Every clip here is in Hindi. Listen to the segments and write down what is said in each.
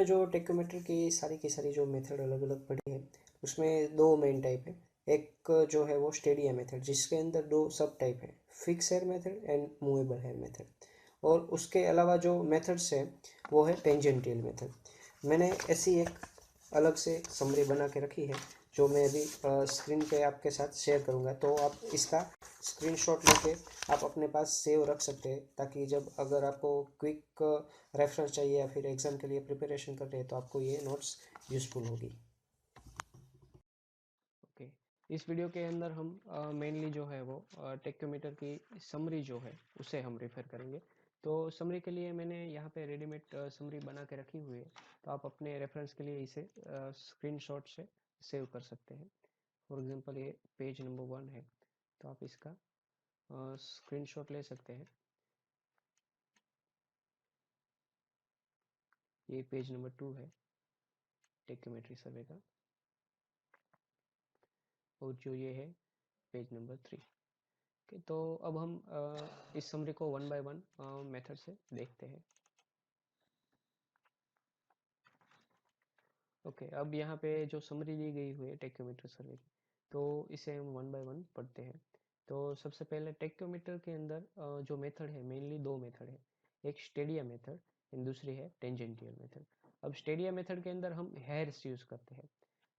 जो टेक्योमेट्री की सारी जो मेथड अलग अलग पढ़ी है, उसमें दो मेन टाइप है। एक जो है वो स्टेडिया मेथड, जिसके अंदर दो सब टाइप है, fix hair method and movable hair method. और उसके अलावा जो मेथड्स है वो है टेंजेंटियल मेथड। मैंने ऐसी एक अलग से समरी बना के रखी है, जो मैं अभी स्क्रीन पे आपके साथ शेयर करूँगा। तो आप इसका स्क्रीनशॉट लेके आप अपने पास सेव रख सकते हैं, ताकि जब अगर आपको क्विक रेफरेंस चाहिए या फिर एग्ज़ाम के लिए प्रिपरेशन कर रहे हैं तो आपको ये नोट्स यूज़फुल होगी। ओके, इस वीडियो के अंदर हम मेनली जो है वो टेक्योमीटर की समरी जो है उसे हम रेफर करेंगे। तो समरी के लिए मैंने यहाँ पे रेडीमेड समरी बना के रखी हुई है, तो आप अपने रेफरेंस के लिए इसे स्क्रीनशॉट से सेव कर सकते हैं। फॉर एग्जांपल ये पेज नंबर 1 है, तो आप इसका स्क्रीनशॉट ले सकते हैं। ये पेज नंबर 2 है टेक्योमेट्री सर्वे का, और जो ये है पेज नंबर 3। ओके, तो अब हम इस समरी को वन बाय वन मेथड से देखते हैं। ओके, अब यहाँ पे जो समरी दी गई हुई है टेक्योमीटर सर्वे की, तो इसे हम वन बाय वन पढ़ते हैं। तो सबसे पहले टेक्योमीटर के अंदर जो मेथड है, मेनली दो मेथड है। एक स्टेडिया मेथड एंड दूसरी है टेंजेंटियल मेथड। अब स्टेडिया मेथड के अंदर हम हेयर्स यूज करते हैं,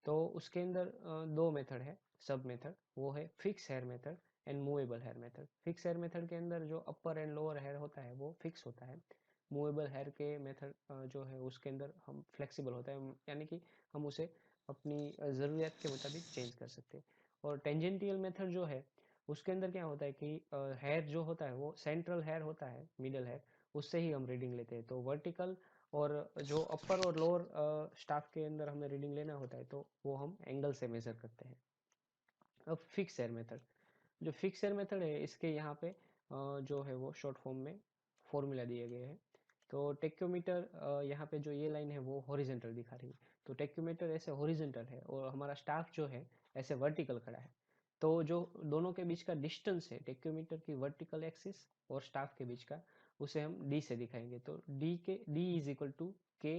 तो उसके अंदर दो मेथड है, सब मेथड। वो है fix hair method and movable hair method. Fix hair method के अंदर जो अपर एंड लोअर हेयर होता है वो फिक्स होता है। मूवेबल हेयर के मेथड जो है उसके अंदर हम फ्लेक्सिबल होता है, यानी कि हम उसे अपनी ज़रूरियात के मुताबिक चेंज कर सकते हैं। और टेंजेंटियल मेथड जो है उसके अंदर क्या होता है कि हेयर जो होता है वो सेंट्रल हेयर होता है, मिडल हेयर, उससे ही हम रीडिंग लेते हैं। तो वर्टिकल और जो अपर और लोअर स्टाफ के अंदर हमें रीडिंग लेना होता है, तो वो हम एंगल से मेजर करते हैं। अब फिक्स एयर मेथड, जो फिक्स एयर मेथड है इसके यहाँ पे जो है वो शॉर्ट फॉर्म में फॉर्मूला दिए गए हैं। तो टेक्योमीटर यहाँ पे जो ये लाइन है वो हॉरिजेंटल दिखा रही है, तो टेक्योमीटर ऐसे हॉरिजेंटल है और हमारा स्टाफ जो है ऐसे वर्टिकल खड़ा है। तो जो दोनों के बीच का डिस्टेंस है टेक्योमीटर की वर्टिकल एक्सिस और स्टाफ के बीच का, उसे हम डी से दिखाएंगे। तो डी इज इक्वल टू के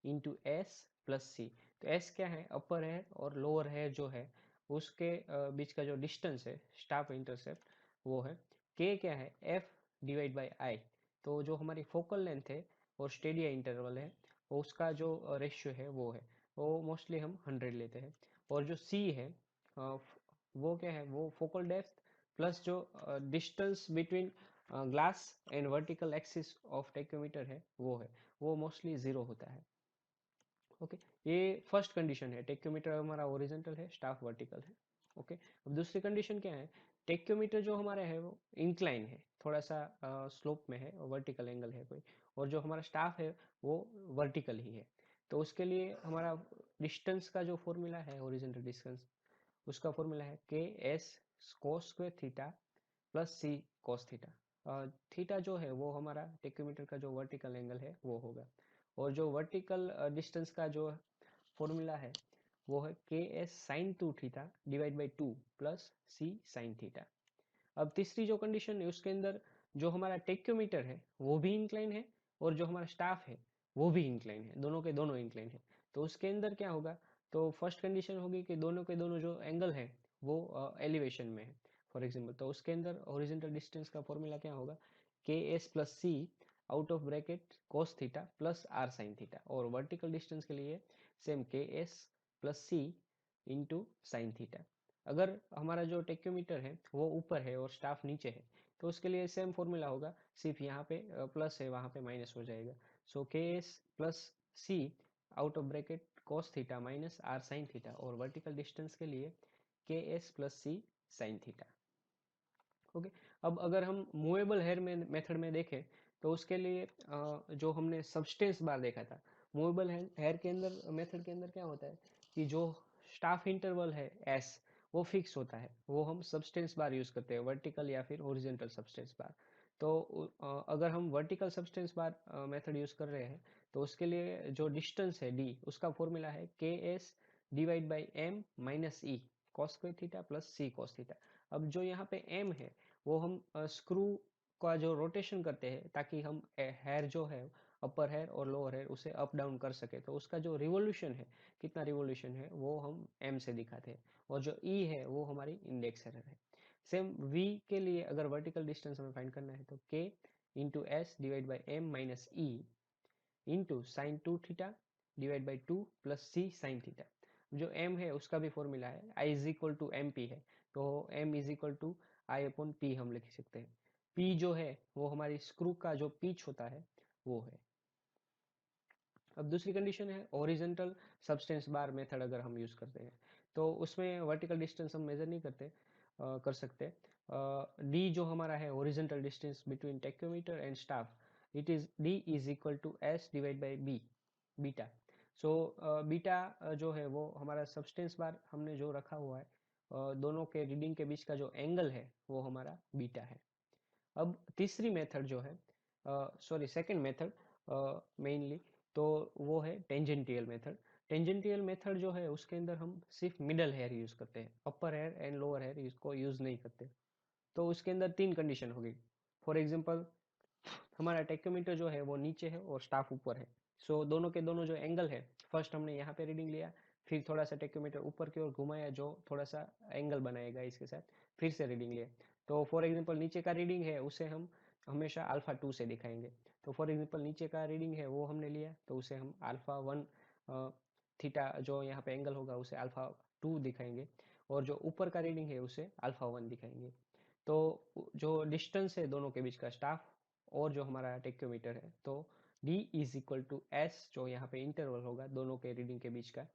इंटू एस प्लस सी। तो एस क्या है, अपर है, और लोअर है जो है उसके बीच का जो डिस्टेंस है स्टाफ इंटरसेप्ट, वो है के क्या है, एफ डिवाइड बाई आई। तो जो हमारी फोकल लेंथ है और स्टेडिया इंटरवल है, वो उसका जो रेशियो है वो मोस्टली हम 100 लेते हैं। और जो सी है वो क्या है, वो फोकल डेप्थ प्लस जो distance between glass and vertical axis of tacheometer है वो मोस्टली 0 होता है। ओके, ये फर्स्ट कंडीशन है, टेक्योमीटर हमारा ओरिजेंटल है, स्टाफ वर्टिकल है। ओके, अब दूसरी कंडीशन क्या है, टेक्योमीटर जो हमारा है वो इंक्लाइन है, थोड़ा सा स्लोप में है, वर्टिकल एंगल है कोई, और जो हमारा स्टाफ है वो वर्टिकल ही है। तो उसके लिए हमारा डिस्टेंस का जो फॉर्मूला है, ओरिजेंटल डिस्टेंस, उसका फॉर्मूला है के s cos square theta plus c cos theta. Theta जो है वो हमारा टेक्योमीटर का जो वर्टिकल एंगल है वो होगा, और जो वर्टिकल डिस्टेंस का जो फॉर्मूला है वो है के S sine 2 theta divide by 2 plus C sine theta. अब तीसरी जो कंडीशन है उसके अंदर जो हमारा टेक्योमीटर है वो भी इंक्लाइन है, और जो हमारा स्टाफ है वो भी इंक्लाइन है, दोनों के दोनों इंक्लाइन है। तो उसके अंदर क्या होगा, तो फर्स्ट कंडीशन होगी कि दोनों के दोनों जो एंगल है वो एलिवेशन में है, फॉर एग्जांपल। तो उसके अंदर हॉरिजॉन्टल डिस्टेंस का फॉर्मूला क्या होगा, K S plus C out of bracket cos theta plus R sine theta. और वर्टिकल डिस्टेंस के लिए same K S plus C into sine theta. अगर हमारा जो टेक्योमीटर है वो ऊपर है और स्टाफ नीचे है, तो उसके लिए सेम फॉर्मूला होगा, सिर्फ यहाँ पे प्लस है वहाँ पे माइनस हो जाएगा। So K S plus C out of bracket cos theta minus R sine theta. और वर्टिकल डिस्टेंस के लिए K S plus C sine theta. Okay, अब अगर हम मूवेबल हेयर में मेथड में देखें, तो उसके लिए जो हमने सब्सटेंस बार देखा था, मूवेबल हेयर के अंदर मेथड के अंदर क्या होता है कि जो स्टाफ इंटरवल है एस वो फिक्स होता है, वो हम सब्सटेंस बार यूज करते हैं, वर्टिकल या फिर हॉरिजॉन्टल सब्सटेंस बार। तो अगर हम वर्टिकल सब्सटेंस बार मेथड यूज कर रहे हैं, तो उसके लिए जो डिस्टेंस है डी, उसका फॉर्मूला है के S divide by M minus E cos square theta plus C cos theta. अब जो यहाँ पे एम है वो हम स्क्रू का जो रोटेशन करते हैं ताकि हम हेयर जो है अपर हेयर और लोअर हेयर उसे अप डाउन कर सके, तो उसका जो रिवोल्यूशन है, कितना रिवोल्यूशन है, वो हम एम से दिखाते हैं, और जो ई है वो हमारी इंडेक्स एरर है। सेम वी के लिए अगर वर्टिकल डिस्टेंस हमें फाइंड करना है तो K into S divide by M minus E into sine 2 theta divide by 2 plus C sine theta. जो m है उसका भी फॉर्मूला है, i is equal to M P है, तो m is equal to I upon P हम लिख सकते हैं। p जो है वो हमारी स्क्रू का जो पिच होता है वो है। अब दूसरी कंडीशन है ओरिजेंटल सब्सटेंस बार मेथड अगर हम यूज करते हैं, तो उसमें वर्टिकल डिस्टेंस हम मेजर नहीं कर सकते। d जो हमारा है horizontal distance between tacheometer and staff, it is d is equal to s divide by b beta. So beta जो है वो हमारा सब्सटेंस बार हमने जो रखा हुआ है, दोनों के रीडिंग के बीच का जो एंगल है वो हमारा बीटा है। अब तीसरी मेथड जो है, सॉरी सेकंड मेथड मेनली, तो वो है टेंजेंटियल मेथड। टेंजेंटियल मेथड जो है उसके अंदर हम सिर्फ मिडल हेयर यूज करते हैं, अपर हेयर एंड लोअर हेयर इसको यूज नहीं करते। तो उसके अंदर तीन कंडीशन होगी। फॉर एग्जांपल हमारा टेक्योमीटर जो है वो नीचे है और स्टाफ ऊपर है, सो दोनों के दोनों जो एंगल है, फर्स्ट हमने यहाँ पे रीडिंग लिया, फिर थोड़ा सा टेक्योमीटर ऊपर की ओर घुमाया जो थोड़ा सा एंगल बनाएगा इसके साथ, फिर से रीडिंग लिया। तो फॉर एग्जांपल नीचे का रीडिंग है उसे हम हमेशा अल्फा 2 से दिखाएंगे। तो फॉर एग्जांपल नीचे का रीडिंग है वो हमने लिया तो उसे हम अल्फा 1 थीटा जो यहाँ पे एंगल होगा उसे अल्फा 2 दिखाएंगे, और जो ऊपर का रीडिंग है उसे अल्फा 1 दिखाएंगे। तो जो डिस्टेंस है दोनों के बीच का स्टाफ और जो हमारा टेक्योमीटर है, तो d is equal to S, जो यहाँ पे इंटरवल होगा दोनों के रीडिंग के बीच का,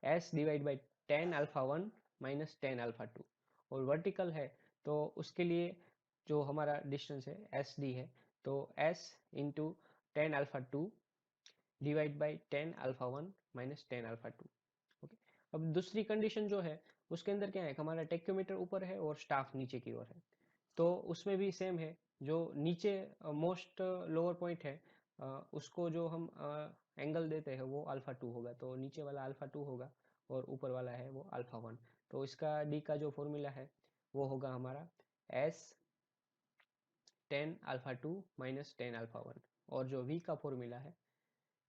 s divide by 10 alpha 1 minus 10 alpha 2। और वर्टिकल है तो उसके लिए जो हमारा डिस्टेंस है एस डी है, तो s into 10 alpha 2 divide by 10 alpha 1 minus 10 alpha 2। Okay. अब दूसरी कंडीशन जो है उसके अंदर क्या है, हमारा टेक्योमीटर ऊपर है और स्टाफ नीचे की ओर है, तो उसमें भी सेम है। जो नीचे मोस्ट लोअर पॉइंट है, उसको जो हम एंगल देते हैं वो अल्फा 2 होगा, तो नीचे वाला अल्फा 2 होगा और ऊपर वाला है वो अल्फा 1। तो इसका डी का जो फॉर्मूला है वो होगा हमारा एस 10 अल्फा 2 माइनस 10 अल्फा 1, और जो वी का फॉर्मूला है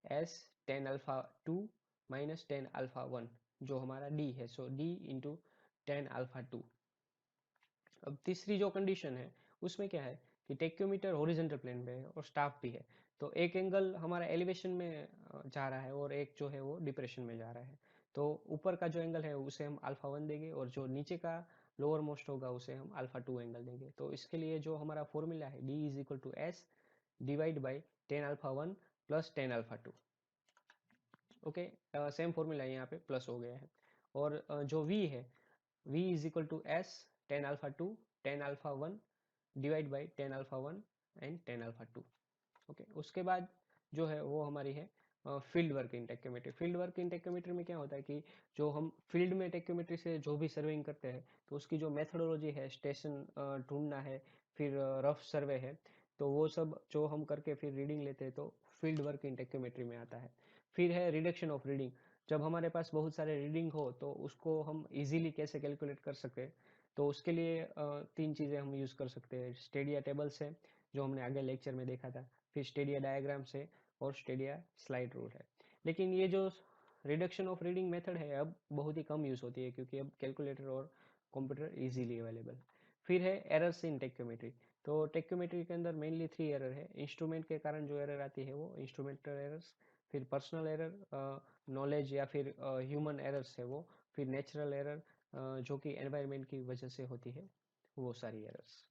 एस 10 अल्फा 2 माइनस 10 अल्फा 1, जो हमारा डी है, सो डी इंटू 10 अल्फा 2। अब तीसरी जो कंडीशन है उसमें क्या है कि टेक्योमीटर हॉरिजॉन्टल प्लेन पे है और स्टाफ भी है, तो एक एंगल हमारा एलिवेशन में जा रहा है और एक जो है वो डिप्रेशन में जा रहा है। तो ऊपर का जो एंगल है उसे हम अल्फा 1 देंगे, और जो नीचे का लोअर मोस्ट होगा उसे हम अल्फा 2 एंगल देंगे। तो इसके लिए जो हमारा फॉर्मूला है D is equal to S divide by 10 alpha 1 plus 10 alpha 2। Okay, same formula यहाँ पे प्लस हो गया है। और जो v है, v is equal to S 10 alpha 2 10 alpha 1 divide by 10 alpha 1 and 10 alpha 2। Okay, उसके बाद जो है वो हमारी है field work in tacheometry. Field work in tacheometry में क्या होता है कि जो हम फील्ड में टेक्योमेट्री से जो भी सर्वेइंग करते हैं, तो उसकी जो मेथोडोलॉजी है, स्टेशन ढूंढना है, फिर रफ सर्वे है, तो वो सब जो हम करके फिर रीडिंग लेते हैं तो फील्ड वर्क इन टेक्योमेट्री में आता है। फिर है रिडक्शन ऑफ रीडिंग। जब हमारे पास बहुत सारे रीडिंग हो तो उसको हम इजीली कैसे कैलकुलेट कर सके, तो उसके लिए तीन चीज़ें हम यूज़ कर सकते हैं। स्टेडिया टेबल से, जो हमने आगे लेक्चर में देखा था, फिर स्टेडिया डायग्राम से, और स्टेडिया स्लाइड रूल है। लेकिन ये जो रिडक्शन ऑफ रीडिंग मेथड है अब बहुत ही कम यूज़ होती है, क्योंकि अब कैलकुलेटर और कंप्यूटर इजीली अवेलेबल। फिर है एरर्स इन टेक्योमेट्री। तो टेक्योमेट्री के अंदर मेनली 3 एरर है। इंस्ट्रूमेंट के कारण जो एरर आती है वो इंस्ट्रूमेंटल एरर्स, फिर पर्सनल एरर, नॉलेज या फिर ह्यूमन एरर्स है वो, फिर नेचुरल एरर जो कि एनवायरनमेंट की वजह से होती है, वो सारी एरर्स।